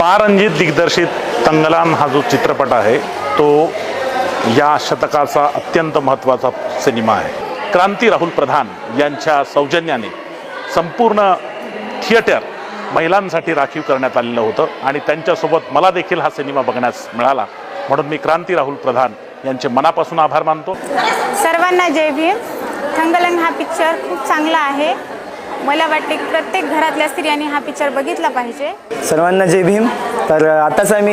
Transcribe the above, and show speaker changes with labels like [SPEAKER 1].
[SPEAKER 1] पा रणजित दिग्दर्शित तंगलान हा जो चित्रपट आहे तो या शतकाचा अत्यंत महत्त्वाचा सिनेमा आहे। क्रांती राहुल प्रधान यांच्या सौजन्याने संपूर्ण थिएटर महिलांसाठी राखीव करण्यात आलेलं होतं आणि त्यांच्यासोबत मला देखील हा सिनेमा बघण्यास मिळाला, म्हणून मी क्रांती राहुल प्रधान यांचे मनापासून आभार मानतो।
[SPEAKER 2] सर्वांना जय भीम। तंगलान हा पिक्चर खूप चांगला आहे। मला वाटते की प्रत्येक घरातल्या स्त्रियांनी हा पिक्चर बघितला पाहिजे।
[SPEAKER 3] सर्वांना जय भीम। तर आताच आम्ही